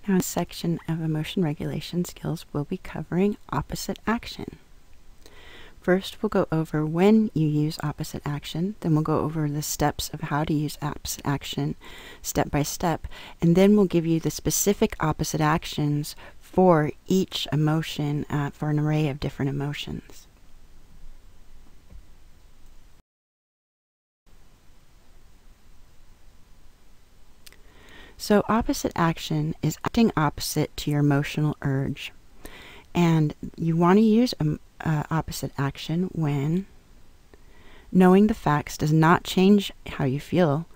Now, in this section of emotion regulation skills, we'll be covering opposite action. First, we'll go over when you use opposite action, then we'll go over the steps of how to use opposite action step by step, and then we'll give you the specific opposite actions for each emotion, for an array of different emotions. So opposite action is acting opposite to your emotional urge. And you want to use opposite action when knowing the facts does not change how you feel.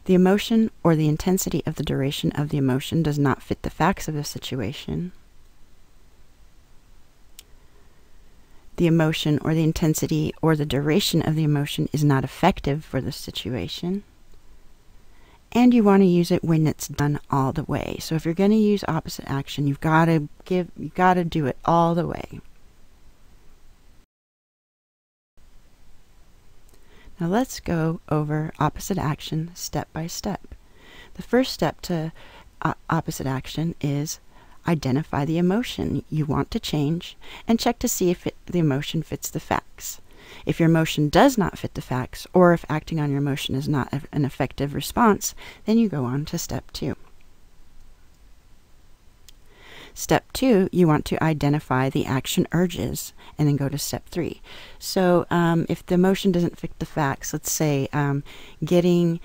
The emotion or the intensity of the duration of the emotion does not fit the facts of the situation. The emotion or the intensity or the duration of the emotion is not effective for the situation. And you want to use it when it's done all the way. So if you're going to use opposite action, you've got to do it all the way. Now let's go over opposite action step by step. The first step to opposite action is identify the emotion you want to change and check to see if the emotion fits the facts. If your emotion does not fit the facts, or if acting on your emotion is not an effective response, then you go on to step 2. Step 2, you want to identify the action urges, and then go to step 3. So if the emotion doesn't fit the facts, let's say getting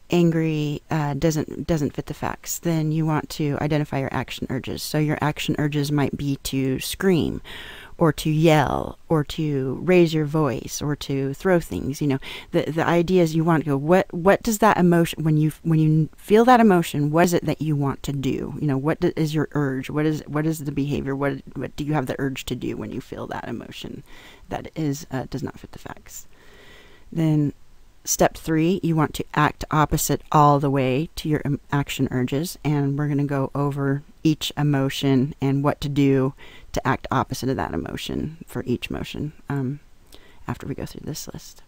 angry doesn't fit the facts, then you want to identify your action urges. So your action urges might be to scream, or to yell, or to raise your voice, or to throw things. You know, the idea is you want to go, what does that emotion, when you feel that emotion, what is it that you want to do? You know, what is your urge? What is the behavior? What do you have the urge to do when you feel that emotion that does not fit the facts? Then step 3, you want to act opposite all the way to your action urges, and we're going to go over each emotion and what to do to act opposite of that emotion for each emotion after we go through this list.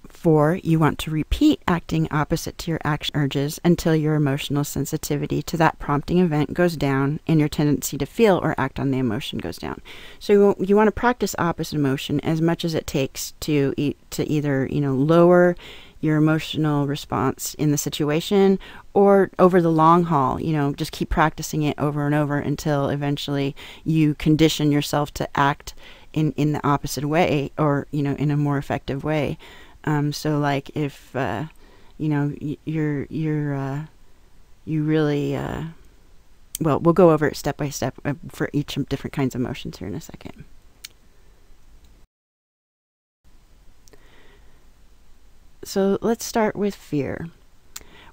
4, you want to repeat acting opposite to your action urges until your emotional sensitivity to that prompting event goes down and your tendency to feel or act on the emotion goes down. So you want to practice opposite emotion as much as it takes to either, you know, lower your emotional response in the situation, or over the long haul, you know, just keep practicing it over and over until eventually you condition yourself to act in the opposite way, or, you know, in a more effective way. So like if, you know, you really, well, we'll go over it step by step for each different kinds of emotions here in a second. So let's start with fear.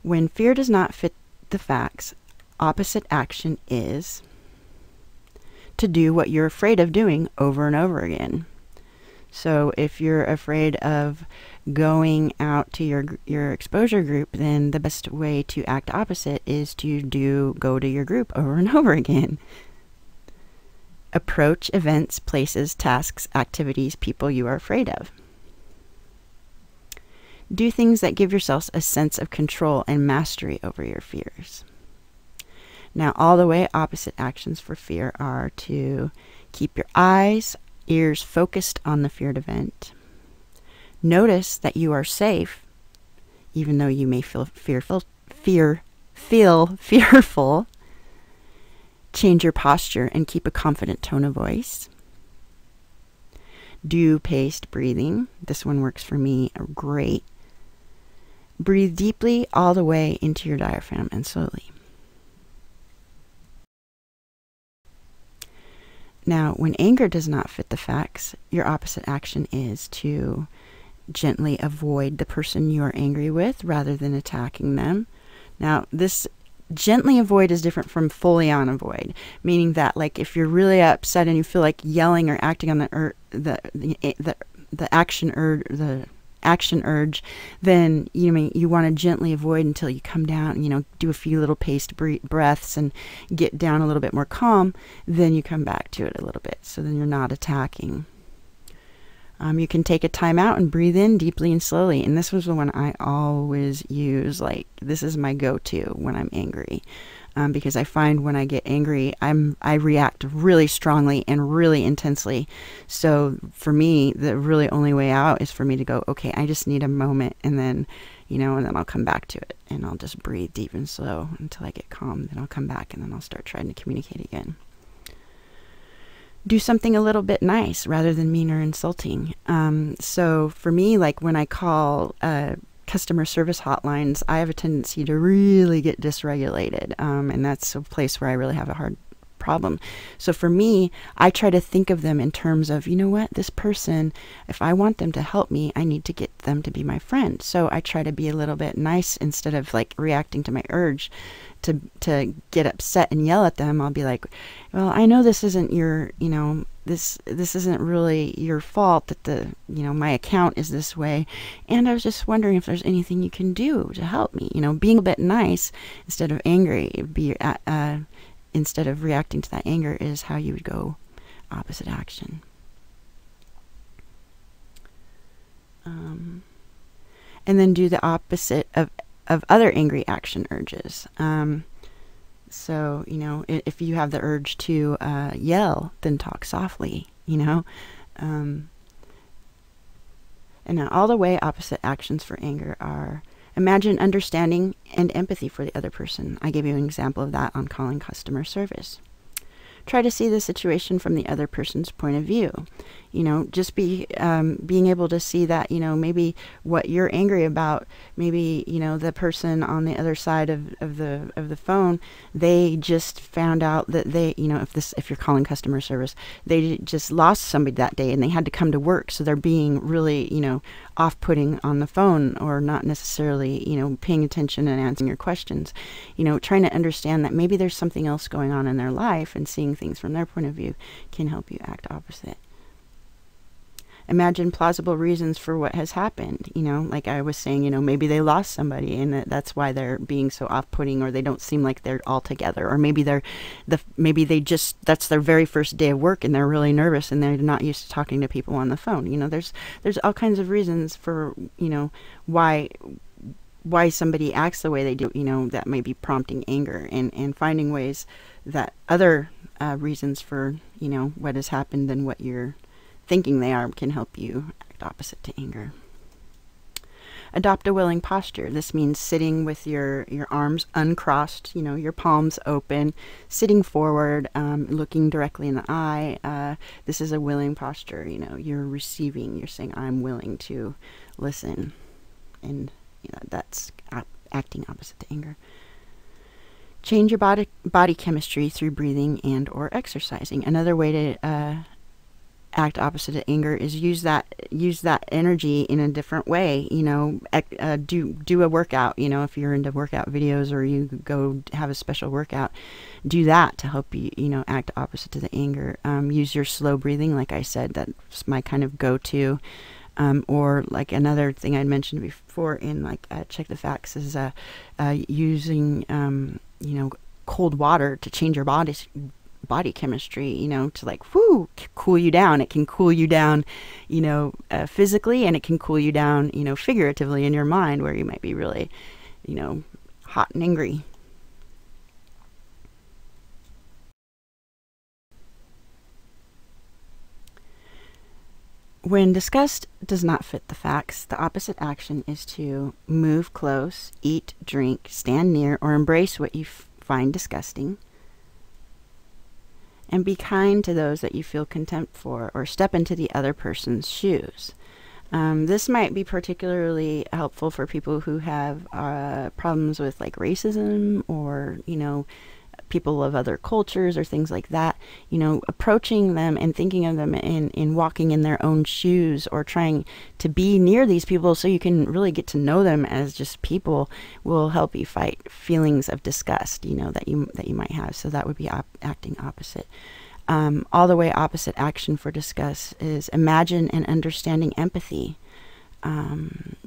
When fear does not fit the facts, opposite action is to do what you're afraid of doing over and over again. So if you're afraid of going out to your exposure group, then the best way to act opposite is to go to your group over and over again. Approach events, places, tasks, activities, people you are afraid of. Do things that give yourself a sense of control and mastery over your fears. Now, all the way opposite actions for fear are to keep your eyes, ears focused on the feared event. Notice that you are safe, even though you may feel fearful. Change your posture and keep a confident tone of voice. Do paced breathing. This one works for me great. Breathe deeply all the way into your diaphragm and slowly. Now, when anger does not fit the facts, your opposite action is to gently avoid the person you are angry with rather than attacking them. Now, this gently avoid is different from fully on avoid, meaning that, like, if you're really upset and you feel like yelling or acting on the action urge, then you want to gently avoid until you come down, you know, do a few little paced breaths and get down a little bit more calm. Then you come back to it a little bit, so then you're not attacking. You can take a timeout and breathe in deeply and slowly. And this was the one I always use. Like, this is my go-to when I'm angry. Because I find when I get angry, I react really strongly and really intensely. So for me, the really only way out is for me to go, okay, I just need a moment, and then, and then I'll come back to it, and I'll just breathe deep and slow until I get calm. Then I'll come back, and then I'll start trying to communicate again. Do something a little bit nice rather than mean or insulting. So for me, like when I call customer service hotlines, I have a tendency to really get dysregulated, and that's a place where I really have a hard problem. So for me, I try to think of them in terms of, you know what, this person, if I want them to help me, I need to get them to be my friend. So I try to be a little bit nice instead of like reacting to my urge to get upset and yell at them. I'll be like, well, I know this isn't your, this isn't really your fault that my account is this way, and I was just wondering if there's anything you can do to help me. Being a bit nice instead of angry, instead of reacting to that anger, is how you would go opposite action. And then do the opposite of other angry action urges. So, if you have the urge to yell, then talk softly, And now all the way opposite actions for anger are: imagine understanding and empathy for the other person. I gave you an example of that on calling customer service. Try to see the situation from the other person's point of view. Just being able to see that, maybe what you're angry about, maybe, the person on the other side of the phone, they just found out that they, if you're calling customer service, they just lost somebody that day and they had to come to work. So they're being really, off-putting on the phone, or not necessarily, paying attention and answering your questions. Trying to understand that maybe there's something else going on in their life, and seeing things from their point of view can help you act opposite. Imagine plausible reasons for what has happened. Like I was saying, maybe they lost somebody and that's why they're being so off-putting, or they don't seem like they're all together, or maybe that's their very first day of work and they're really nervous and they're not used to talking to people on the phone. There's all kinds of reasons for, why somebody acts the way they do, that may be prompting anger, and finding ways that other reasons for, what has happened than what you're thinking they are can help you act opposite to anger. Adopt a willing posture. This means sitting with your arms uncrossed, your palms open, sitting forward, looking directly in the eye. This is a willing posture. You're receiving. You're saying, I'm willing to listen. And that's acting opposite to anger. Change your body chemistry through breathing and or exercising. Another way to act opposite of anger is use that energy in a different way. Do a workout. If you're into workout videos, or you go have a special workout, do that to help you act opposite to the anger. Use your slow breathing, like I said. That's my kind of go-to. Or like another thing I mentioned before in Check the Facts is using cold water to change your body chemistry, to cool you down. It can cool you down, physically, and it can cool you down, figuratively in your mind, where you might be really, hot and angry. When disgust does not fit the facts, the opposite action is to move close, eat, drink, stand near, or embrace what you find disgusting. And be kind to those that you feel contempt for, or step into the other person's shoes. This might be particularly helpful for people who have problems with racism, or people of other cultures or things like that. Approaching them and thinking of them in walking in their own shoes, or trying to be near these people so you can really get to know them as just people, will help you fight feelings of disgust, that you might have. So that would be acting opposite. All the way opposite action for disgust is imagine and understanding empathy.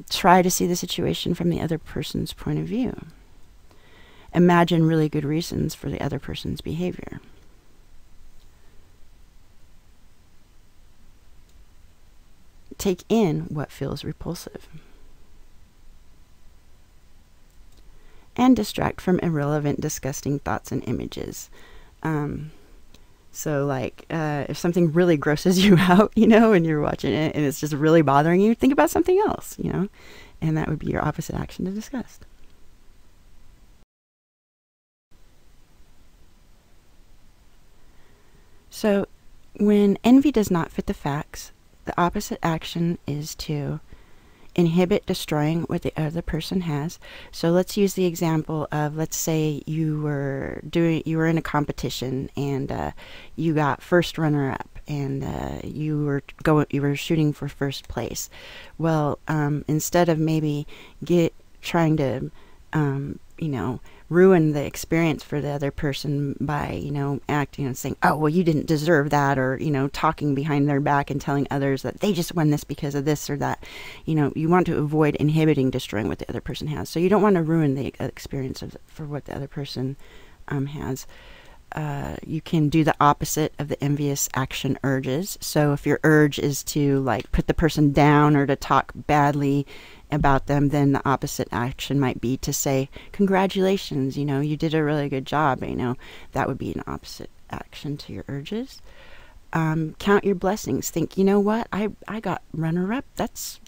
Try to see the situation from the other person's point of view. Imagine really good reasons for the other person's behavior. take in what feels repulsive. And distract from irrelevant, disgusting thoughts and images. So like, if something really grosses you out, and you're watching it and it's just really bothering you, think about something else, and that would be your opposite action to disgust. So when envy does not fit the facts, the opposite action is to inhibit destroying what the other person has. So let's use the example of, let's say you were in a competition and you got first runner up, and you were shooting for first place. Well, instead of maybe trying to ruin the experience for the other person by, acting and saying, oh, well, you didn't deserve that, or, talking behind their back and telling others that they just won this because of this or that. You want to avoid inhibiting destroying what the other person has. So you don't want to ruin the experience for what the other person has. You can do the opposite of the envious action urges. So if your urge is to like put the person down or to talk badly about them, then the opposite action might be to say, congratulations, you did a really good job. That would be an opposite action to your urges. Count your blessings. Think, you know what, I got runner up. That's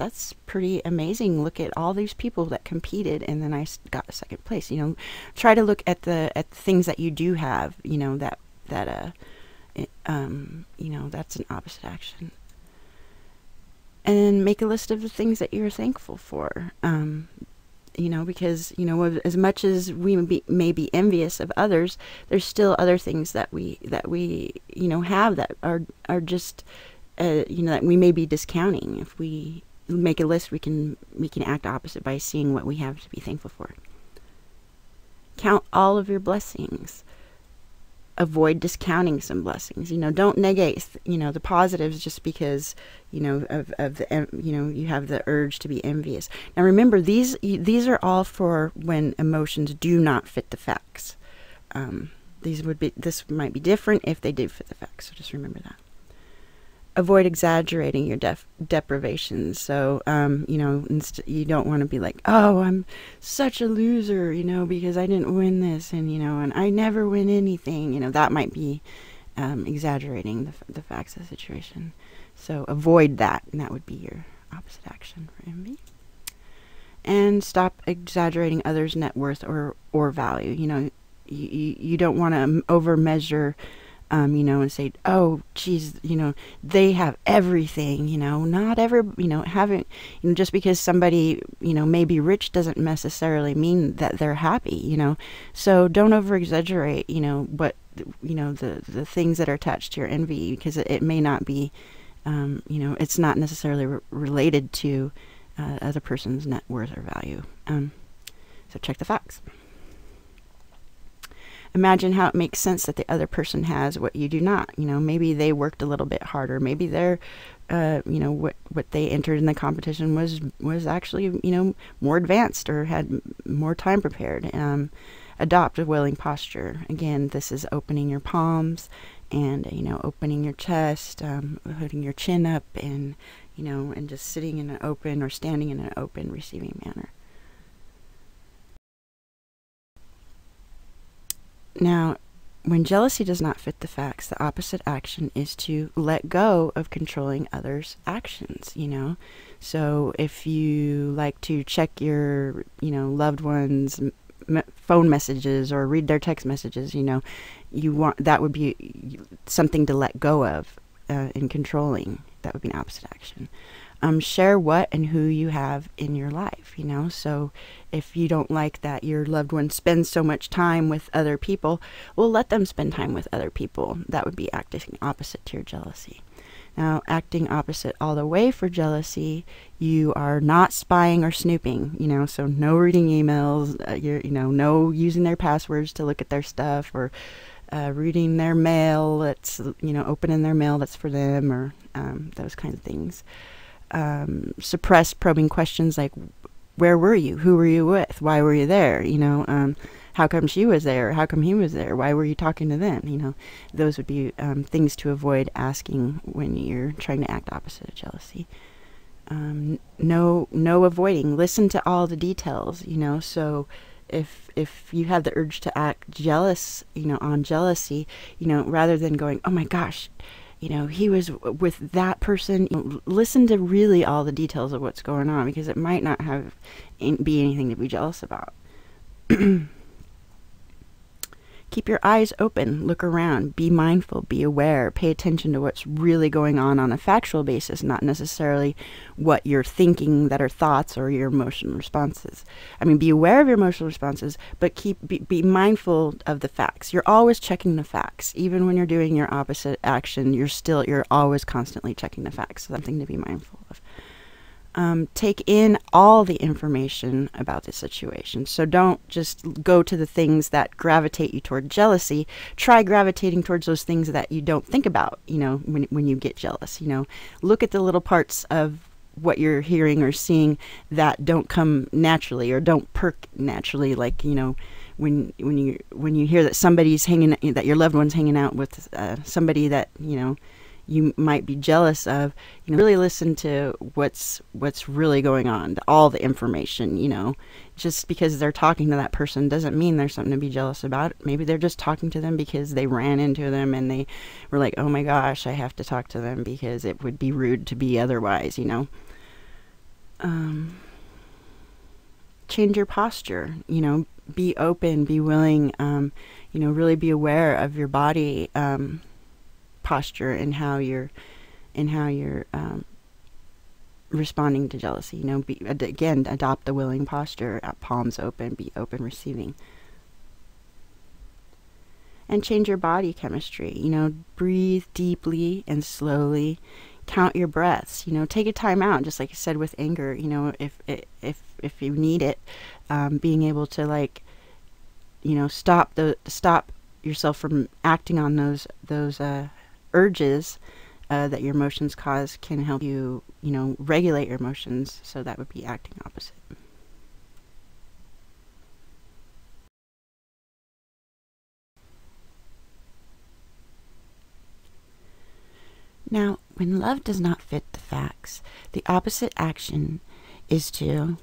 pretty amazing. Look at all these people that competed, and then I got a second place. Try to look at the things that you do have. That's an opposite action. And then make a list of the things that you're thankful for. Because, as much as we may be envious of others, there's still other things that we have that are just, that we may be discounting. If we make a list, we can act opposite by seeing what we have to be thankful for. Count all of your blessings. Avoid discounting some blessings. Don't negate, the positives just because, of the, you have the urge to be envious. Now remember, these are all for when emotions do not fit the facts. This might be different if they did fit the facts. So just remember that. Avoid exaggerating your deprivations. So, you don't want to be like, oh, I'm such a loser, because I didn't win this, and I never win anything. That might be exaggerating the facts of the situation. So avoid that, and that would be your opposite action for envy. And stop exaggerating others' net worth or value. You don't want to over measure. And say, oh, geez, they have everything, not having, just because somebody, may be rich doesn't necessarily mean that they're happy, so don't over exaggerate, what, the things that are attached to your envy, because it may not be, it's not necessarily related to other person's net worth or value. So check the facts. Imagine how it makes sense that the other person has what you do not. Maybe they worked a little bit harder. Maybe they're, what they entered in the competition was actually, more advanced or had more time prepared. Adopt a willing posture. Again, this is opening your palms and, opening your chest, holding your chin up, and, and just sitting in an open or standing in an open receiving manner. Now, when jealousy does not fit the facts, the opposite action is to let go of controlling others' actions, So if you like to check your, loved ones' phone messages or read their text messages, that would be something to let go of in controlling. That would be an opposite action. Share what and who you have in your life, So if you don't like that your loved one spends so much time with other people, well, let them spend time with other people. That would be acting opposite to your jealousy. Now, acting opposite all the way for jealousy, you are not spying or snooping, so no reading emails, no using their passwords to look at their stuff, or reading their mail that's, opening their mail that's for them, or those kinds of things. Suppress probing questions like, where were you? Who were you with? Why were you there? How come she was there? How come he was there? Why were you talking to them? Those would be things to avoid asking when you're trying to act opposite of jealousy. no avoiding. Listen to all the details, so if you have the urge to act jealous, on jealousy, rather than going, oh my gosh, he was with that person, listen to really all the details of what's going on, because it might not be anything to be jealous about. Keep your eyes open, look around, be mindful, be aware, pay attention to what's really going on a factual basis, not necessarily what you're thinking that are thoughts or your emotional responses. I mean, be aware of your emotional responses, but be mindful of the facts. You're always checking the facts. Even when you're doing your opposite action, you're always constantly checking the facts. So something to be mindful of. Take in all the information about the situation. So don't just go to the things that gravitate you toward jealousy. Try gravitating towards those things that you don't think about, when you get jealous. Look at the little parts of what you're hearing or seeing that don't come naturally or don't perk naturally, like, when you hear that that your loved one's hanging out with somebody that, you might be jealous of, really listen to what's really going on, all the information. Just because they're talking to that person doesn't mean there's something to be jealous about. Maybe they're just talking to them because they ran into them and they were like, oh my gosh, I have to talk to them because it would be rude to be otherwise. Change your posture, be open, be willing, really be aware of your body posture and how you're responding to jealousy. Again, adopt the willing posture, palms open, be open receiving. And change your body chemistry. Breathe deeply and slowly. Count your breaths. Take a time out, just like I said with anger. If you need it, being able to stop yourself from acting on those urges that your emotions cause can help you, regulate your emotions. So that would be acting opposite. Now, when love does not fit the facts, the opposite action is to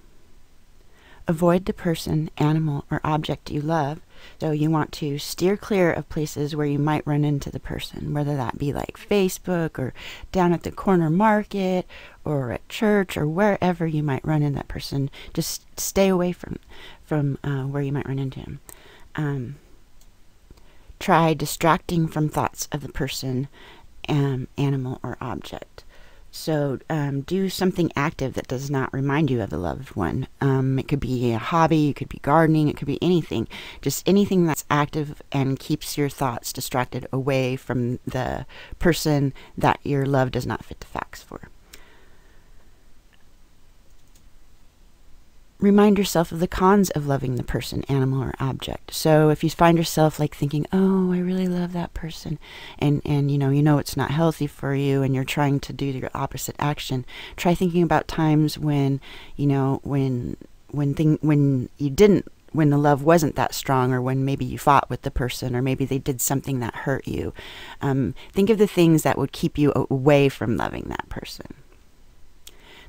avoid the person, animal, or object you love. So you want to steer clear of places where you might run into the person, whether that be like Facebook or down at the corner market or at church or wherever you might run into that person. Just stay away from where you might run into him. Try distracting from thoughts of the person, animal, or object. So do something active that does not remind you of the loved one. It could be a hobby, it could be gardening, it could be anything. Just anything that's active and keeps your thoughts distracted away from the person that your love does not fit the facts for. Remind yourself of the cons of loving the person, animal, or object. So if you find yourself thinking, oh, I really love that person, and you know it's not healthy for you, and you're trying to do your opposite action, try thinking about times when when the love wasn't that strong, or when maybe you fought with the person, or maybe they did something that hurt you. Think of the things that would keep you away from loving that person.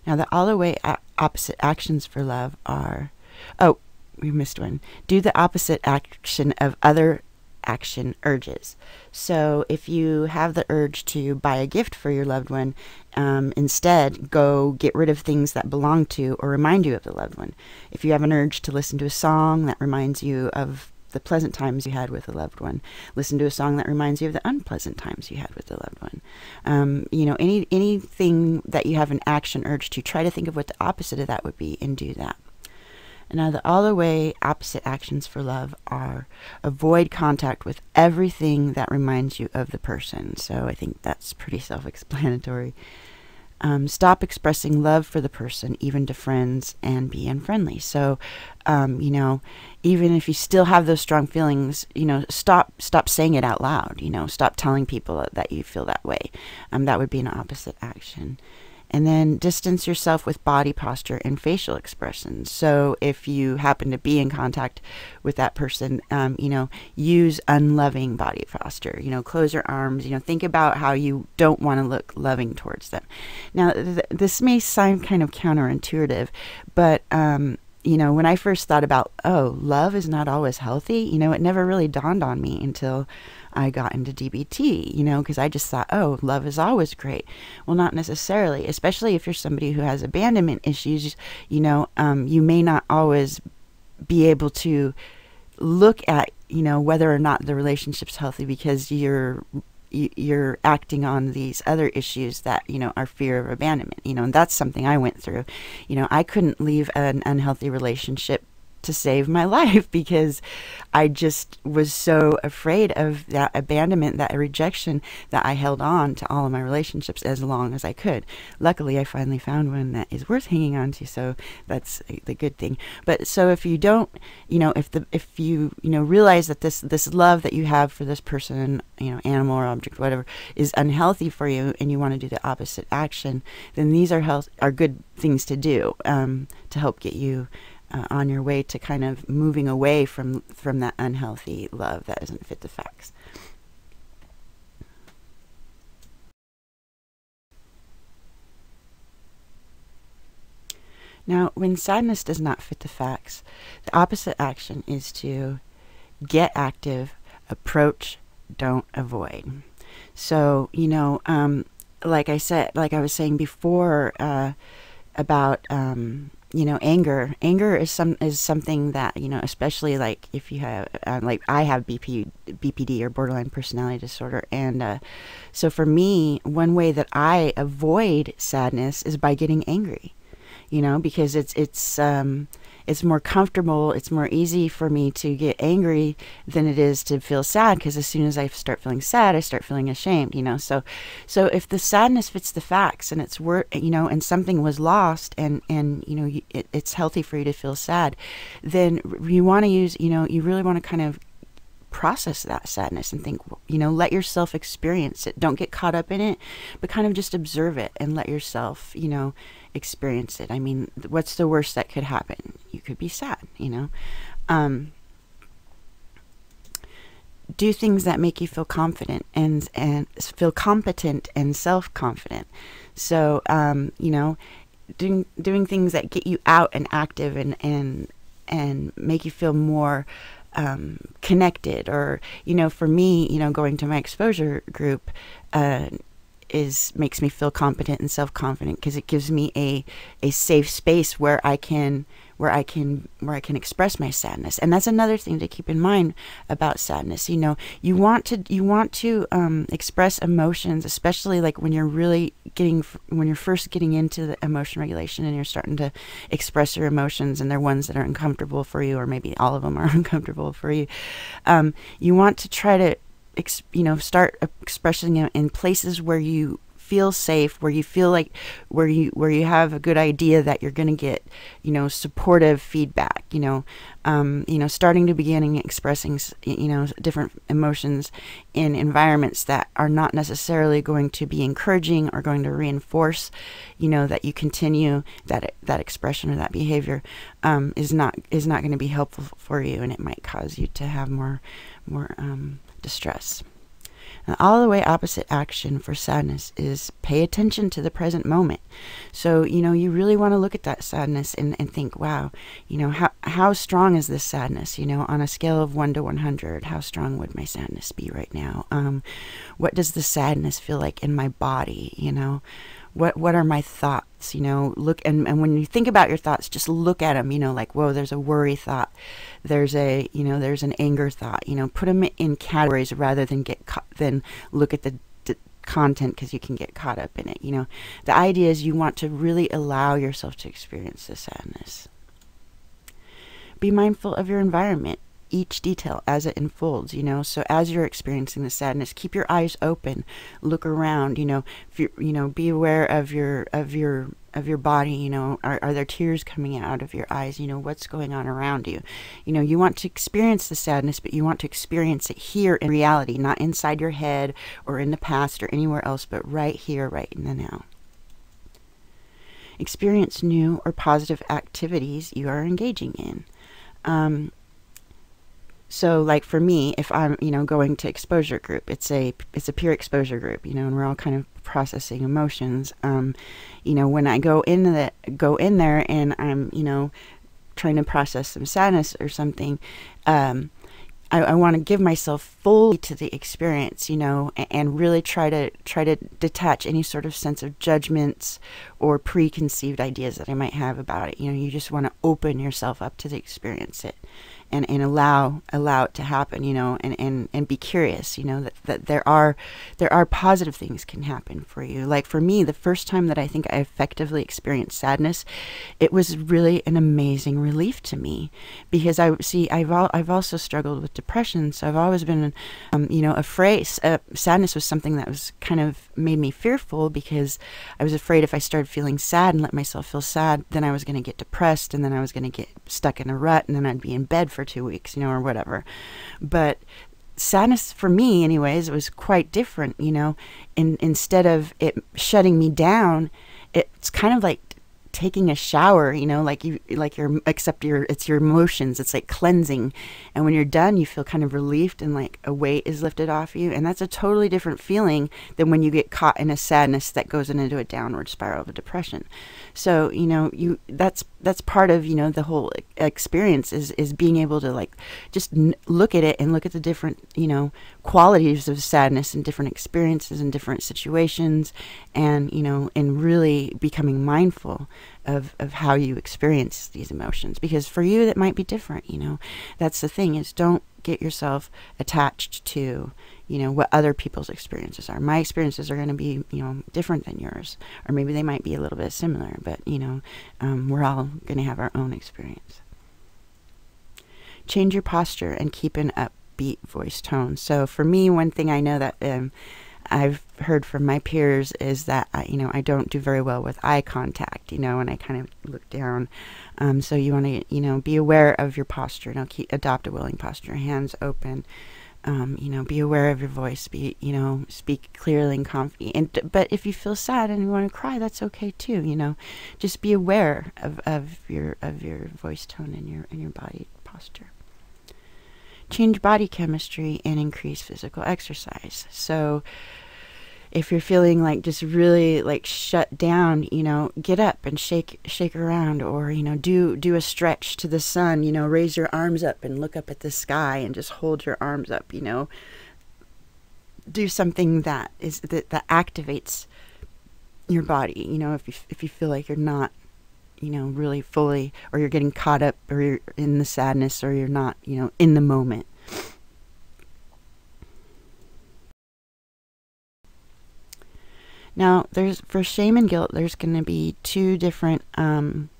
Now, the all the way opposite actions for love are, oh, we missed one. Do the opposite action of other action urges. So if you have the urge to buy a gift for your loved one, instead go get rid of things that belong to or remind you of the loved one. If you have an urge to listen to a song that reminds you of the pleasant times you had with a loved one, listen to a song that reminds you of the unpleasant times you had with the loved one. Anything that you have an action urge to, try to think of what the opposite of that would be and do that. And now the all the way opposite actions for love are avoid contact with everything that reminds you of the person. So I think that's pretty self-explanatory. Stop expressing love for the person, even to friends, and be unfriendly. So, even if you still have those strong feelings, stop saying it out loud. Stop telling people that you feel that way. That would be an opposite action. And then distance yourself with body posture and facial expressions. So if you happen to be in contact with that person, use unloving body posture. Close your arms. Think about how you don't want to look loving towards them. Now, this may sound kind of counterintuitive, but when I first thought about, love is not always healthy, it never really dawned on me until I got into DBT, because I just thought, love is always great. Well, not necessarily, especially if you're somebody who has abandonment issues, you may not always be able to look at, whether or not the relationship's healthy because you're acting on these other issues that, are fear of abandonment, and that's something I went through. I couldn't leave an unhealthy relationship to save my life because I just was so afraid of that abandonment, that rejection, that I held on to all of my relationships as long as I could. Luckily, I finally found one that is worth hanging on to, so that's the good thing. But so if you don't, if you realize that this love that you have for this person, animal or object, whatever, is unhealthy for you, and you want to do the opposite action, then these are good things to do to help get you on your way to kind of moving away from that unhealthy love that doesn't fit the facts. Now, when sadness does not fit the facts, the opposite action is to get active, approach, don't avoid. So, like I was saying before about anger. Anger is something that, especially like if you have, like I have BPD or borderline personality disorder. And so for me, one way that I avoid sadness is by getting angry, because it's more comfortable. It's more easy for me to get angry than it is to feel sad, because as soon as I start feeling sad, I start feeling ashamed, So if the sadness fits the facts and it's and something was lost and it's healthy for you to feel sad, then you want to use, you really want to kind of process that sadness and think, let yourself experience it. Don't get caught up in it, but kind of just observe it and let yourself, experience it. I mean, what's the worst that could happen? You could be sad, do things that make you feel confident and feel competent and self-confident. So, doing things that get you out and active and make you feel more connected, or for me, going to my exposure group makes me feel competent and self-confident, because it gives me a safe space where I can express my sadness. And that's another thing to keep in mind about sadness. You want to express emotions, especially like when you're first getting into the emotion regulation and you're starting to express your emotions, and they're ones that are uncomfortable for you, or maybe all of them are uncomfortable for you. You want to try to start expressing it in places where you feel safe, where you feel like where you have a good idea that you're going to get supportive feedback, starting to beginning expressing different emotions in environments that are not necessarily going to be encouraging or going to reinforce that you continue that expression or that behavior is not going to be helpful for you, and it might cause you to have more distress. Now, all the way opposite action for sadness is pay attention to the present moment. So, you really want to look at that sadness and think, wow, how strong is this sadness? On a scale of 1 to 100, how strong would my sadness be right now? What does the sadness feel like in my body? What are my thoughts? Look, and when you think about your thoughts, just look at them, like, whoa, there's a worry thought. There's there's an anger thought, put them in categories rather than look at the content, because you can get caught up in it. The idea is you want to really allow yourself to experience the sadness. Be mindful of your environment, each detail as it unfolds, so as you're experiencing the sadness, keep your eyes open, look around, be aware of your body, are there tears coming out of your eyes, what's going on around you. You want to experience the sadness, but you want to experience it here in reality, not inside your head or in the past or anywhere else, but right here, right in the now. experience new or positive activities you are engaging in. So like for me, if I'm, going to exposure group, it's a peer exposure group, and we're all kind of processing emotions. When I go in there and I'm, trying to process some sadness or something, I want to give myself fully to the experience, and really try to detach any sort of sense of judgments or preconceived ideas that I might have about it. You just want to open yourself up to the experience and allow it to happen, and be curious, that there are positive things can happen for you. Like for me, the first time that I think I effectively experienced sadness, it was really an amazing relief to me, because I've also struggled with depression, so I've always been, afraid. Sadness was something that was kind of made me fearful, because I was afraid if I started feeling sad and let myself feel sad, then I was going to get depressed, and then I was going to get stuck in a rut, and then I'd be in bed for 2 weeks, or whatever. But sadness for me anyways was quite different. Instead of it shutting me down, it's kind of like taking a shower, it's your emotions. It's like cleansing, and when you're done, you feel kind of relieved, and like a weight is lifted off you, and that's a totally different feeling than when you get caught in a sadness that goes into a downward spiral of a depression. So that's part of the whole experience is being able to just look at it and look at the different qualities of sadness and different experiences and different situations, and and really becoming mindful of how you experience these emotions, because for you that might be different. That's the thing, is don't get yourself attached to what other people's experiences are. My experiences are going to be different than yours, or maybe they might be a little bit similar, but we're all going to have our own experience. Change your posture and keep an upbeat voice tone. So for me, one thing I know that I've heard from my peers is that I don't do very well with eye contact, and I kind of look down. So you want to be aware of your posture. Adopt a willing posture, hands open. Be aware of your voice. Speak clearly and confidently. But if you feel sad and you want to cry, that's okay too. Just be aware of your voice tone and your body posture. Change body chemistry and increase physical exercise. So if you're feeling like just really like shut down, get up and shake around, or do a stretch to the sun, raise your arms up and look up at the sky and just hold your arms up, do something that activates your body. If you feel like you're not really fully, or you're getting caught up, or you're in the sadness, or you're not in the moment. Now, for shame and guilt, there's going to be two different kind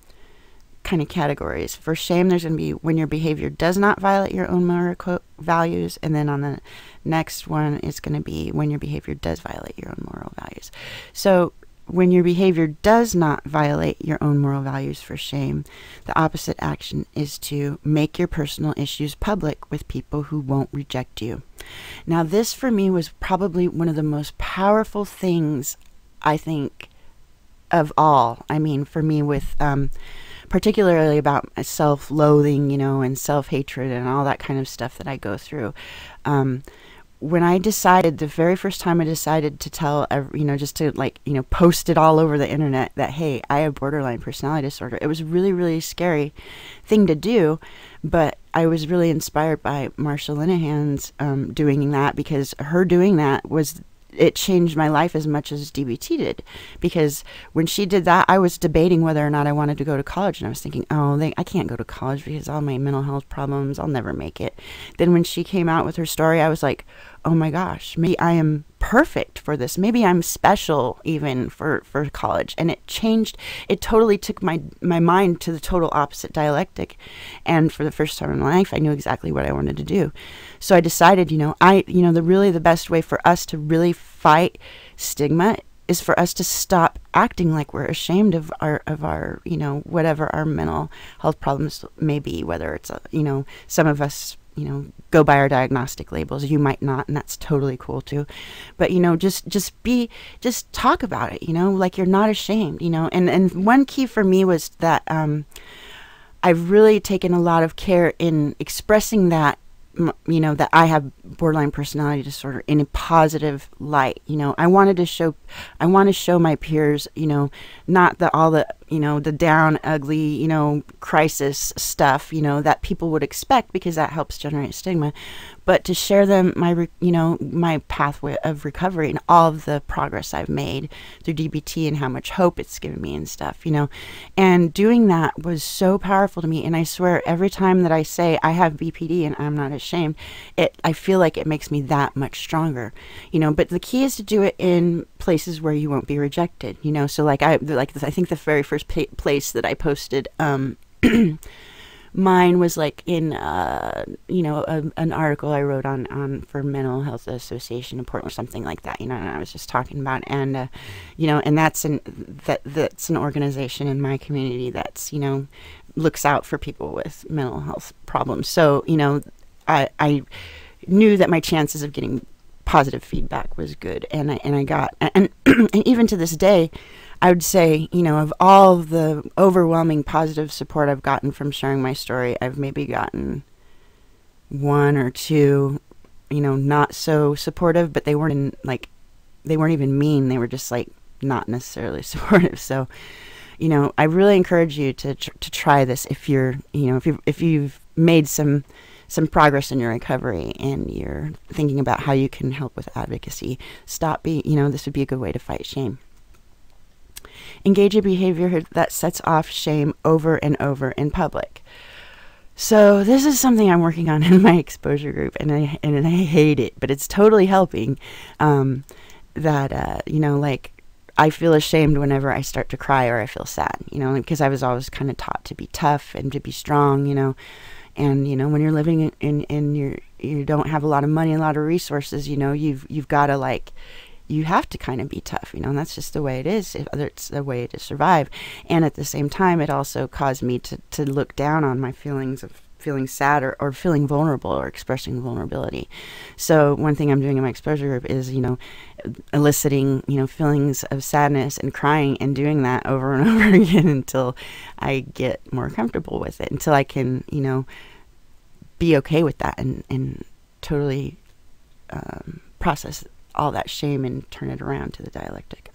of categories. For shame, there's going to be when your behavior does not violate your own moral values, and then on the next one, it's going to be when your behavior does violate your own moral values. So when your behavior does not violate your own moral values for shame, the opposite action is to make your personal issues public with people who won't reject you. Now, this for me was probably one of the most powerful things, I think, of all. I mean, for me, with particularly about self-loathing, and self-hatred and all that kind of stuff that I go through. When I decided, the very first time I decided to tell, just to post it all over the internet that, hey, I have borderline personality disorder, it was a really, really scary thing to do. But I was really inspired by Marsha Linehan's doing that, because her doing that it changed my life as much as DBT did. Because when she did that, I was debating whether or not I wanted to go to college, and I was thinking, I can't go to college because all my mental health problems, I'll never make it. Then when she came out with her story, I was like, oh my gosh, maybe I am perfect for this. Maybe I'm special even for college. And it totally took my mind to the total opposite dialectic. And for the first time in my life, I knew exactly what I wanted to do. So I decided, the best way for us to really fight stigma is for us to stop acting like we're ashamed of our whatever our mental health problems may be, whether it's some of us go by our diagnostic labels. You might not, and that's totally cool too. But, just talk about it, like you're not ashamed, and one key for me was that, I've really taken a lot of care in expressing that, that I have borderline personality disorder in a positive light. I want to show my peers, not all the, the down, ugly, crisis stuff, that people would expect, because that helps generate stigma, but to share them my pathway of recovery and all of the progress I've made through DBT and how much hope it's given me and stuff, and doing that was so powerful to me. And I swear, every time that I say I have BPD and I'm not ashamed, I feel like it makes me that much stronger, but the key is to do it in places where you won't be rejected, so I think the very first place that I posted, mine was like in an article I wrote on for Mental Health Association in Portland or something like that, and I was just talking about, and and that's an organization in my community that's looks out for people with mental health problems. So I knew that my chances of getting positive feedback was good, and I got, and even to this day, I would say, of all of the overwhelming positive support I've gotten from sharing my story, I've maybe gotten one or two, not so supportive, but they weren't even mean. They were just not necessarily supportive. So, I really encourage you to try this if if you've made some progress in your recovery and you're thinking about how you can help with advocacy. This would be a good way to fight shame. Engage a behavior that sets off shame over and over in public. So this is something I'm working on in my exposure group, and I hate it, but it's totally helping. I feel ashamed whenever I start to cry or I feel sad, because I was always kind of taught to be tough and to be strong, and when you're living in you don't have a lot of money, a lot of resources, you've got to you have to kind of be tough, and that's just the way it is. It's the way to survive. And at the same time, it also caused me to look down on my feelings of feeling sad or feeling vulnerable or expressing vulnerability. So one thing I'm doing in my exposure group is, eliciting, feelings of sadness and crying, and doing that over and over again until I get more comfortable with it, until I can, be okay with that and totally process all that shame and turn it around to the dialectic.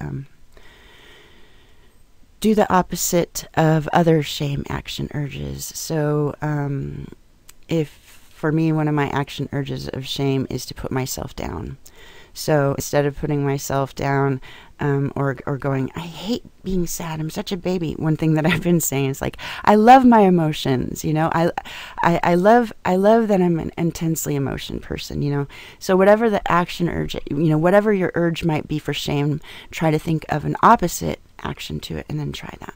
Do the opposite of other shame action urges. So if for me, one of my action urges of shame is to put myself down. So instead of putting myself down or going, I hate being sad, I'm such a baby. One thing that I've been saying is I love my emotions, I love that I'm an intensely emotion person, So whatever the action urge, whatever your urge might be for shame, try to think of an opposite action to it and then try that.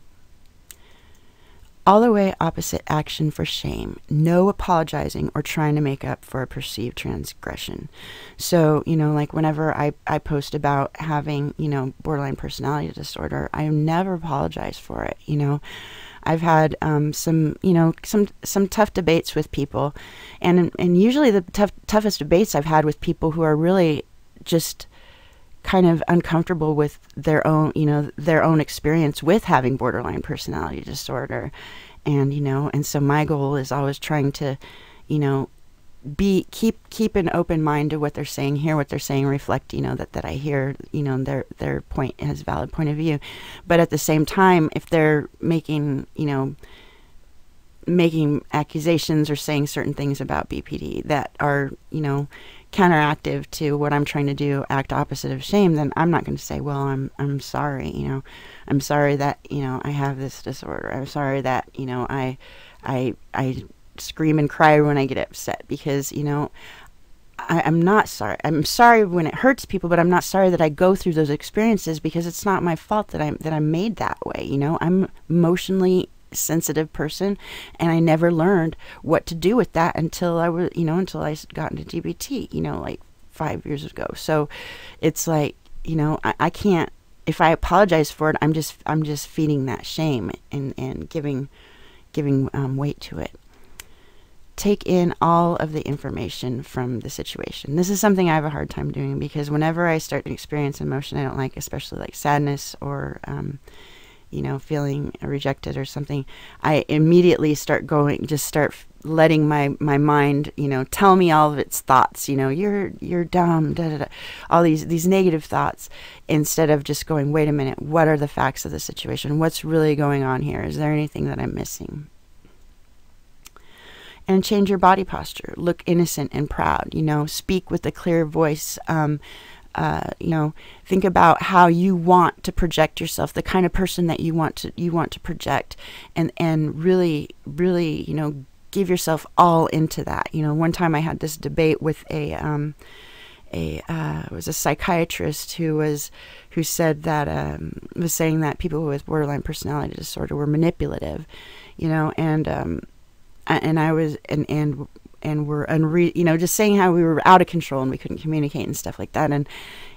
All the way opposite action for shame. No apologizing or trying to make up for a perceived transgression. So, whenever I post about having, borderline personality disorder, I never apologize for it. I've had some tough debates with people, and usually the toughest debates I've had with people who are really just kind of uncomfortable with their own experience with having borderline personality disorder. And so my goal is always trying to, keep an open mind to what they're saying, hear what they're saying, reflect, that I hear, their point has valid point of view. But at the same time, if they're making accusations or saying certain things about BPD that are, counteractive to what I'm trying to do, act opposite of shame, then I'm not going to say, well, I'm sorry, I'm sorry that, I have this disorder. I'm sorry that, I scream and cry when I get upset, because, I'm not sorry. I'm sorry when it hurts people, but I'm not sorry that I go through those experiences, because it's not my fault that I'm made that way. I'm emotionally sensitive person, and I never learned what to do with that until I was, until I got into DBT, 5 years ago. So it's I can't, if I apologize for it, I'm just feeding that shame and giving weight to it. take in all of the information from the situation. This is something I have a hard time doing, because whenever I start to experience emotion I don't like, especially like sadness or you know, feeling rejected or something, I immediately start letting my mind, you know, tell me all of its thoughts, you know, you're dumb, da, da, da, all these negative thoughts, instead of just going, wait a minute, what are the facts of the situation? What's really going on here? Is there anything that I'm missing? And change your body posture. Look innocent and proud, you know, speak with a clear voice. You know, think about how you want to project yourself, the kind of person that you want to project, and really, you know, give yourself all into that. You know, one time I had this debate with it was a psychiatrist who said that was saying that people with borderline personality disorder were manipulative, you know, and I was and we're you know, just saying how we were out of control and we couldn't communicate and stuff like that. And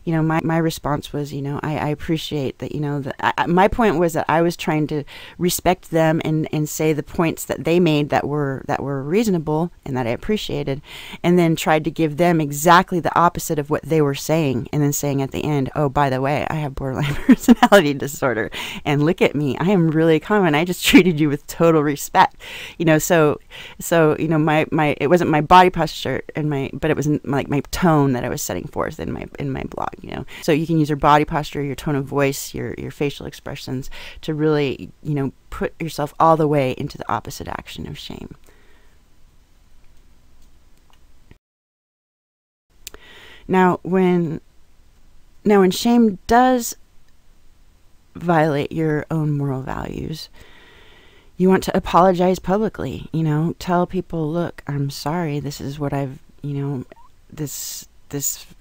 you know, my response was, you know, I appreciate that, you know, my point was that I was trying to respect them and say the points that they made that were reasonable and that I appreciated, and then tried to give them exactly the opposite of what they were saying, and then saying at the end, oh, by the way, I have borderline personality disorder, and look at me, I am really calm, and I just treated you with total respect, you know. So you know, my it wasn't my body posture but it was like my tone that I was setting forth in my blog. You know, so you can use your body posture, your tone of voice, your facial expressions to really, you know, put yourself all the way into the opposite action of shame. Now, when shame does violate your own moral values, you want to apologize publicly. You know, tell people, look, I'm sorry. This is what I've, you know, this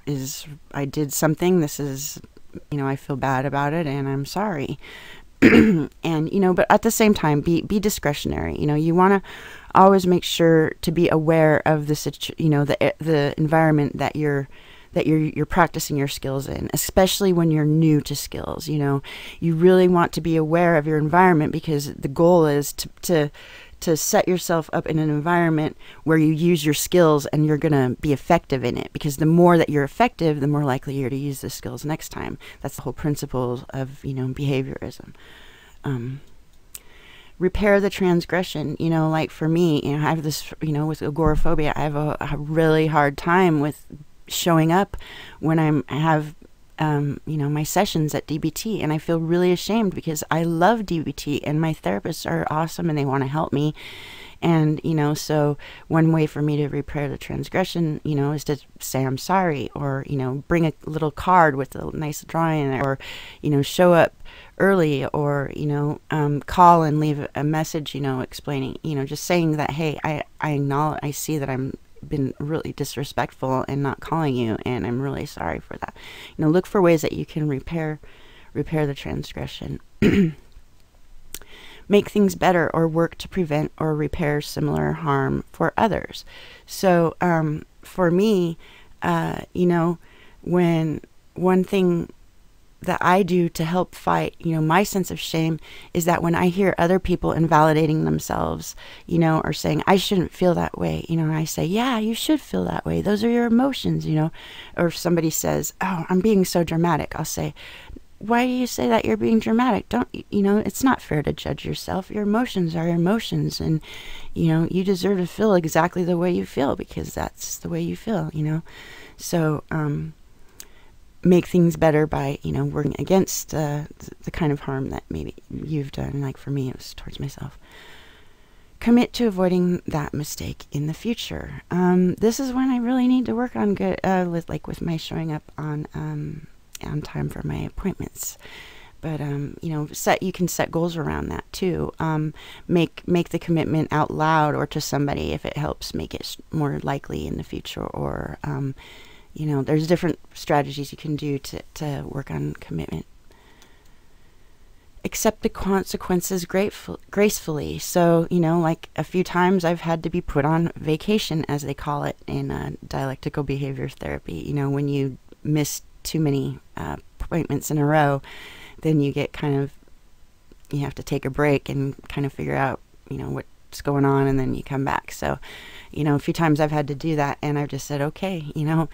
is, I did something, this is, you know, I feel bad about it and I'm sorry. And, you know, but at the same time, be discretionary. You know, you want to always make sure to be aware of the you know, the environment that you're practicing your skills in, especially when you're new to skills. You know, you really want to be aware of your environment, because the goal is to set yourself up in an environment where you use your skills and you're going to be effective in it, because the more that you're effective, the more likely you're to use the skills next time. That's the whole principle of, you know, behaviorism. Repair the transgression. You know, like for me, you know, I have this, you know, with agoraphobia, I have a really hard time with showing up when I have you know, my sessions at DBT, and I feel really ashamed because I love DBT and my therapists are awesome and they want to help me. And, you know, so one way for me to repair the transgression, you know, is to say I'm sorry, or, you know, bring a little card with a nice drawing in it, or, you know, show up early, or, you know, call and leave a message, you know, explaining, you know, just saying that, hey, I acknowledge, I see that I'm been really disrespectful and not calling you, and I'm really sorry for that. You know, look for ways that you can repair the transgression. Make things better, or work to prevent or repair similar harm for others. So for me, you know, when one thing that I do to help fight, you know, my sense of shame is that when I hear other people invalidating themselves, you know, or saying, I shouldn't feel that way, you know, I say, yeah, you should feel that way. Those are your emotions, you know. Or if somebody says, oh, I'm being so dramatic, I'll say, why do you say that you're being dramatic? Don't, you know, it's not fair to judge yourself. Your emotions are emotions, and, you know, you deserve to feel exactly the way you feel, because that's the way you feel, you know. So, make things better by, you know, working against the kind of harm that maybe you've done. Like for me, it was towards myself. Commit to avoiding that mistake in the future. This is when I really need to work on with my showing up on time for my appointments. But you know, you can set goals around that too. Make the commitment out loud or to somebody if it helps make it more likely in the future, or you know, there's different strategies you can do to work on commitment. Accept the consequences gracefully. So, you know, like a few times I've had to be put on vacation, as they call it in dialectical behavior therapy. You know, when you miss too many appointments in a row, then you get you have to take a break and kind of figure out, you know, what's going on, and then you come back. So, you know, a few times I've had to do that, and I've just said, okay, you know,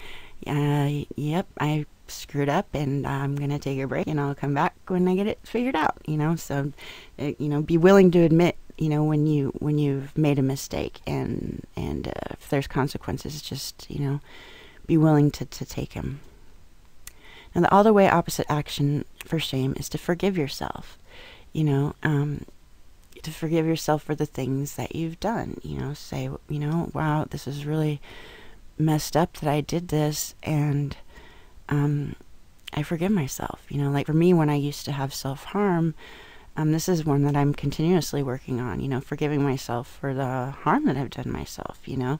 yep, I screwed up, and I'm going to take a break, and I'll come back when I get it figured out, you know. So, you know, be willing to admit, you know, when you've made a mistake, and if there's consequences, just, you know, be willing to take them. And the all the way opposite action for shame is to forgive yourself, you know, to forgive yourself for the things that you've done, you know, say, you know, wow, this is really messed up that I did this, and I forgive myself, you know. Like for me, when I used to have self-harm, this is one that I'm continuously working on, you know, forgiving myself for the harm that I've done myself, you know,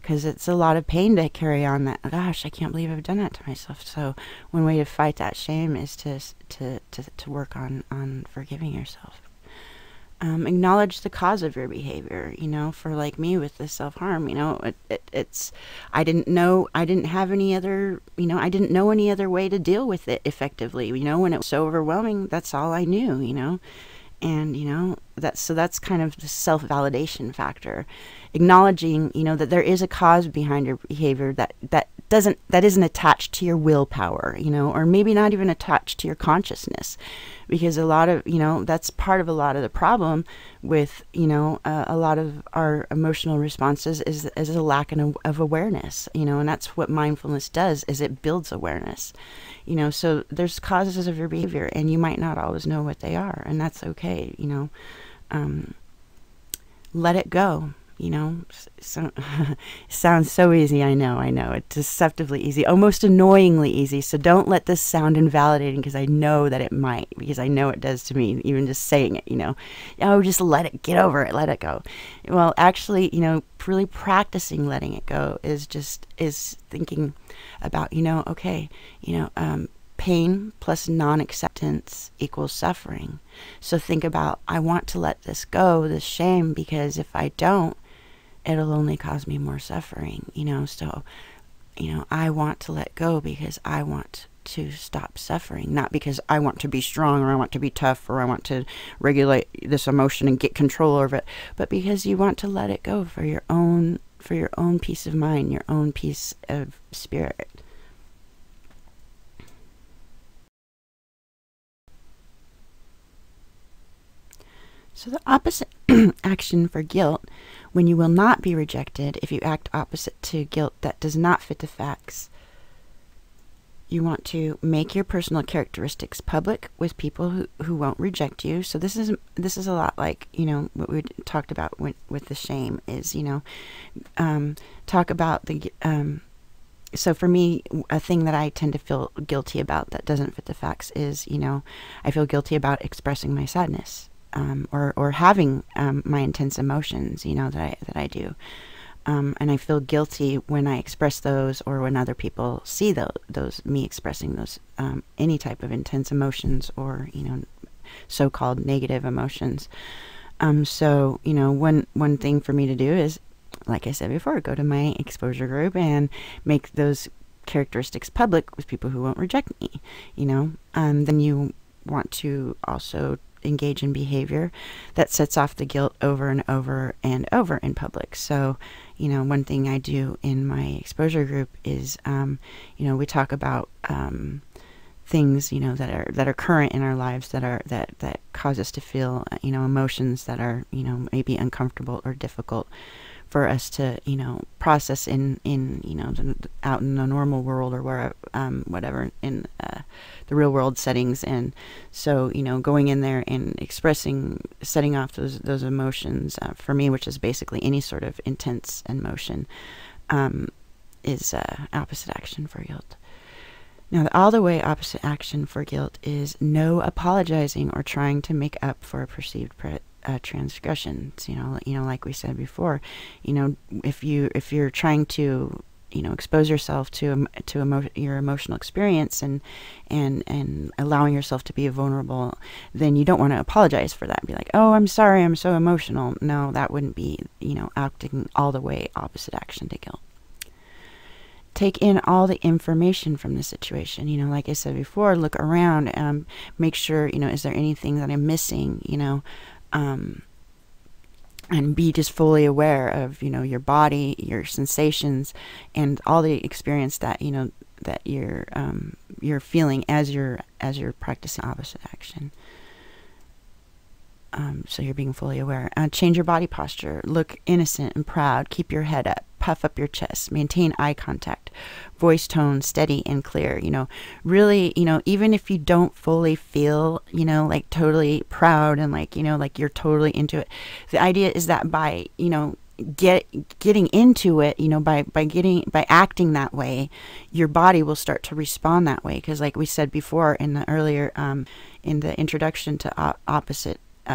because it's a lot of pain to carry on that, gosh, I can't believe I've done that to myself. So one way to fight that shame is to work on forgiving yourself. Acknowledge the cause of your behavior, you know. For like me with the self-harm, you know, it's I didn't have any other, you know, I didn't know any other way to deal with it effectively, you know. When it was so overwhelming, that's all I knew, you know. And, you know, that's kind of the self-validation factor, acknowledging, you know, that there is a cause behind your behavior that isn't attached to your willpower, you know, or maybe not even attached to your consciousness, because a lot of, you know, that's part of a lot of the problem with, you know, a lot of our emotional responses is a lack of awareness, you know. And that's what mindfulness does, is it builds awareness, you know. So there's causes of your behavior, and you might not always know what they are, and that's okay, you know. Let it go, you know. So sounds so easy. I know it's deceptively easy, almost annoyingly easy. So don't let this sound invalidating, because I know that it might, because I know it does to me, even just saying it, you know. Oh, just let it, get over it, let it go. Well, actually, you know, really practicing letting it go is thinking about, you know, okay, you know, pain plus non-acceptance equals suffering. So think about, I want to let this go, this shame, because if I don't, it'll only cause me more suffering, you know. So, you know, I want to let go because I want to stop suffering, not because I want to be strong, or I want to be tough, or I want to regulate this emotion and get control over it, but because you want to let it go for your own peace of mind, your own peace of spirit. So the opposite action for guilt, when you will not be rejected if you act opposite to guilt that does not fit the facts. You want to make your personal characteristics public with people who won't reject you. So this is a lot like, you know, what we talked about with the shame is, you know, talk about the so for me, a thing that I tend to feel guilty about that doesn't fit the facts is, you know, I feel guilty about expressing my sadness. Or having my intense emotions, you know, that I do, and I feel guilty when I express those, or when other people see those me expressing those any type of intense emotions, or, you know, so-called negative emotions. So, you know, one thing for me to do is, like I said before, go to my exposure group and make those characteristics public with people who won't reject me, you know. Then you want to also engage in behavior that sets off the guilt over and over and over in public. So, you know, one thing I do in my exposure group is, you know, we talk about things, you know, that are current in our lives, that cause us to feel, you know, emotions that are, you know, maybe uncomfortable or difficult for us to, you know, process in you know, out in the normal world, or where whatever, in the real world settings. And so, you know, going in there and expressing, setting off those emotions, for me, which is basically any sort of intense emotion, is opposite action for guilt. Now, the all the way opposite action for guilt is no apologizing or trying to make up for a perceived transgressions. You know, like we said before, you know, if you're trying to, you know, expose yourself to your emotional experience and allowing yourself to be vulnerable, then you don't want to apologize for that. Be like, oh, I'm sorry, I'm so emotional. No, that wouldn't be, you know, acting all the way opposite action to guilt. Take in all the information from the situation. You know, like I said before, look around, make sure, you know, is there anything that I'm missing, you know, and be just fully aware of, your body, your sensations, and all the experience that, that you're feeling as you're practicing opposite action. So you're being fully aware. Change your body posture. Look innocent and proud. Keep your head up. Puff up your chest. Maintain eye contact. Voice tone steady and clear. Really, even if you don't fully feel, like totally proud and like you're totally into it. The idea is that by, getting into it, by acting that way, your body will start to respond that way. Because like we said before in the earlier, in the introduction to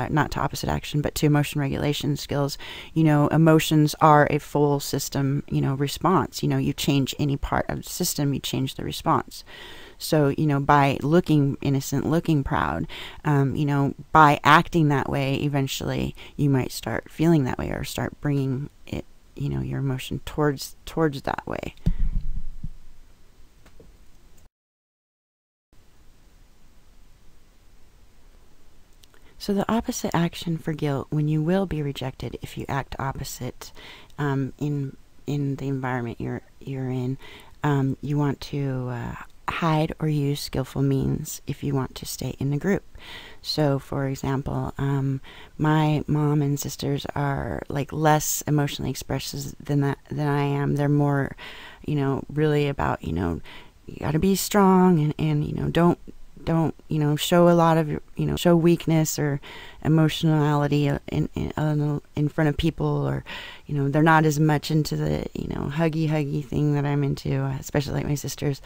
not to opposite action, but to emotion regulation skills, emotions are a full system, response. You change any part of the system, you change the response. So, by looking innocent, looking proud, by acting that way, eventually you might start feeling that way, or start bringing it, your emotion towards that way. So the opposite action for guilt, when you will be rejected if you act opposite in the environment you're in, you want to hide or use skillful means if you want to stay in the group. So, for example, my mom and sisters are like less emotionally expressive than I am. They're more, really about, you got to be strong and don't show a lot of, show weakness or emotionality in front of people, or, they're not as much into the, huggy thing that I'm into, especially like my sisters.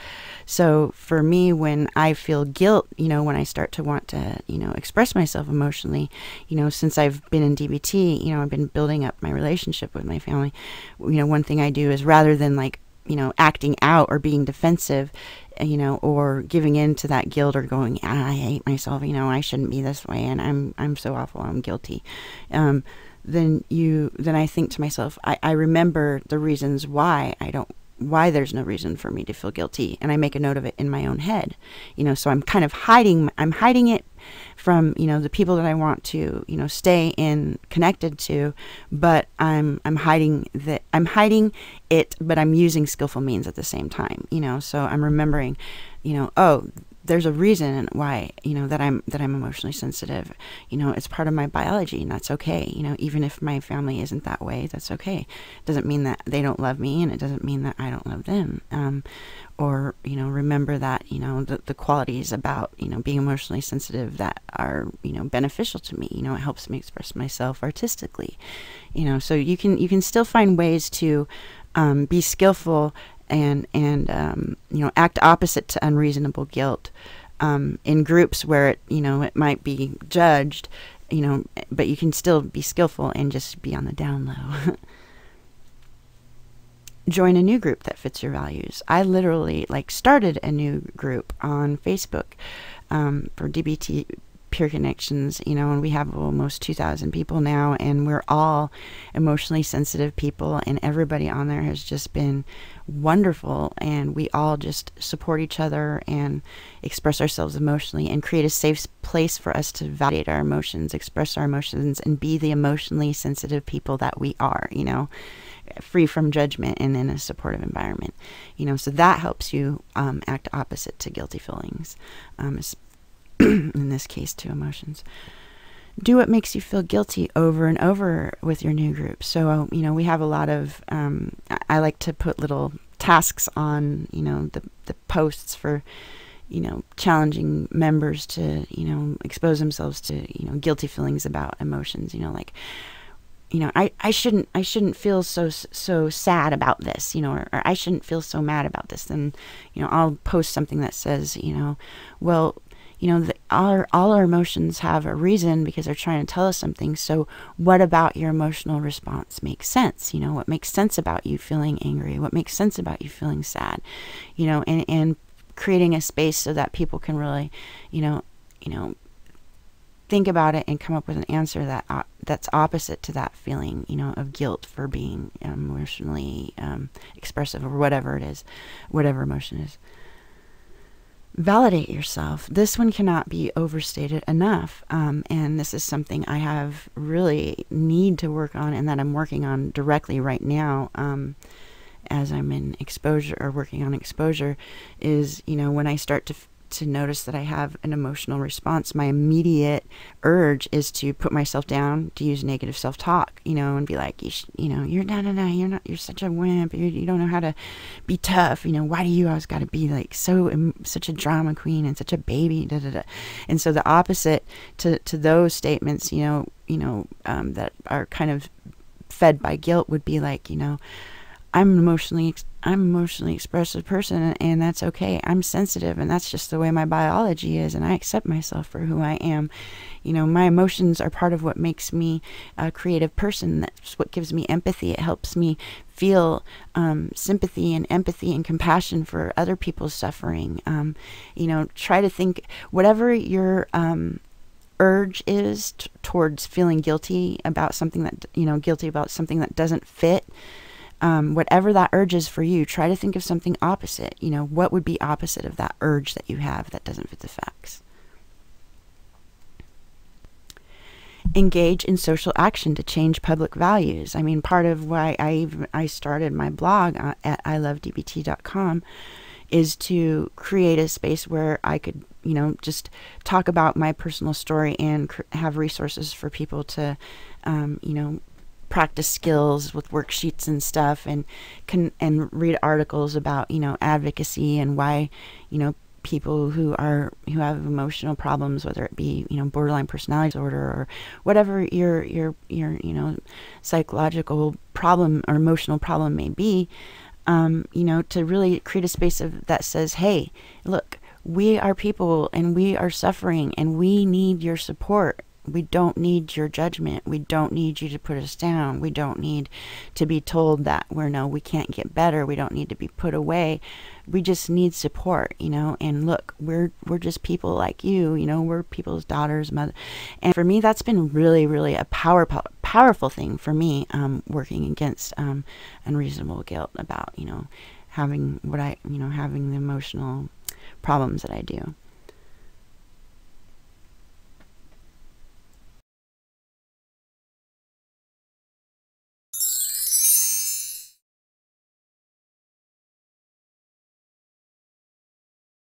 So for me, when I feel guilt, when I start to want to, express myself emotionally, since I've been in DBT, I've been building up my relationship with my family. One thing I do is, rather than like, acting out or being defensive, or giving in to that guilt, or going, I hate myself, I shouldn't be this way, and I'm so awful, I'm guilty. Then I think to myself, I remember the reasons why there's no reason for me to feel guilty, and I make a note of it in my own head. So I'm kind of hiding it from, the people that I want to, stay in connected to, but I'm hiding it, but I'm using skillful means at the same time, so I'm remembering, oh, there's a reason why, that I'm emotionally sensitive. It's part of my biology, and that's okay. Even if my family isn't that way, that's okay. It doesn't mean that they don't love me, and it doesn't mean that I don't love them. Or, remember that, the qualities about, being emotionally sensitive that are, beneficial to me. It helps me express myself artistically. So you can still find ways to be skillful and act opposite to unreasonable guilt in groups where it might be judged, but you can still be skillful and just be on the down low. Join a new group that fits your values. I literally started a new group on Facebook for DBT Peer Connections, and we have almost 2,000 people now, and we're all emotionally sensitive people, and everybody on there has just been wonderful, and we all just support each other and express ourselves emotionally, and create a safe place for us to validate our emotions, express our emotions, and be the emotionally sensitive people that we are, free from judgment and in a supportive environment. So that helps you act opposite to guilty feelings, in this case to emotions. Do what makes you feel guilty over and over with your new group. So we have a lot of I like to put little tasks on the posts for challenging members to expose themselves to guilty feelings about emotions. I shouldn't feel so sad about this, or I shouldn't feel so mad about this. Then, I'll post something that says, well, all our emotions have a reason because they're trying to tell us something. So what about your emotional response makes sense? What makes sense about you feeling angry? What makes sense about you feeling sad? And creating a space so that people can really, think about it and come up with an answer that's opposite to that feeling, of guilt for being emotionally expressive, or whatever it is, whatever emotion is. validate yourself. This one cannot be overstated enough. And this is something I have really need to work on, and that I'm working on directly right now, as I'm in exposure or working on exposure, is, when I start to notice that I have an emotional response, my immediate urge is to put myself down, to use negative self-talk, and be like, you're no, you're such a wimp, you don't know how to be tough, why do you always got to be like such a drama queen and such a baby, da, da, da. And so the opposite to those statements, that are kind of fed by guilt would be like, I'm an emotionally expressive person, and that's okay. I'm sensitive, and that's just the way my biology is, and I accept myself for who I am. My emotions are part of what makes me a creative person. That's what gives me empathy. It helps me feel sympathy and empathy and compassion for other people's suffering. Try to think whatever your urge is towards feeling guilty about something that doesn't fit. Whatever that urge is for you, try to think of something opposite. What would be opposite of that urge that you have that doesn't fit the facts? Engage in social action to change public values. I mean, part of why I started my blog at ilovedbt.com is to create a space where I could, just talk about my personal story and have resources for people to, practice skills with worksheets and stuff, and read articles about advocacy and why people who have emotional problems, whether it be borderline personality disorder or whatever your psychological problem or emotional problem may be, to really create a space that says, hey, look, we are people and we are suffering and we need your support. We don't need your judgment. We don't need you to put us down. We don't need to be told that we can't get better. We don't need to be put away. We just need support, and look, we're just people like you, we're people's daughters, mother. And for me, that's been really, really a powerful thing for me, working against unreasonable guilt about, having having the emotional problems that I do.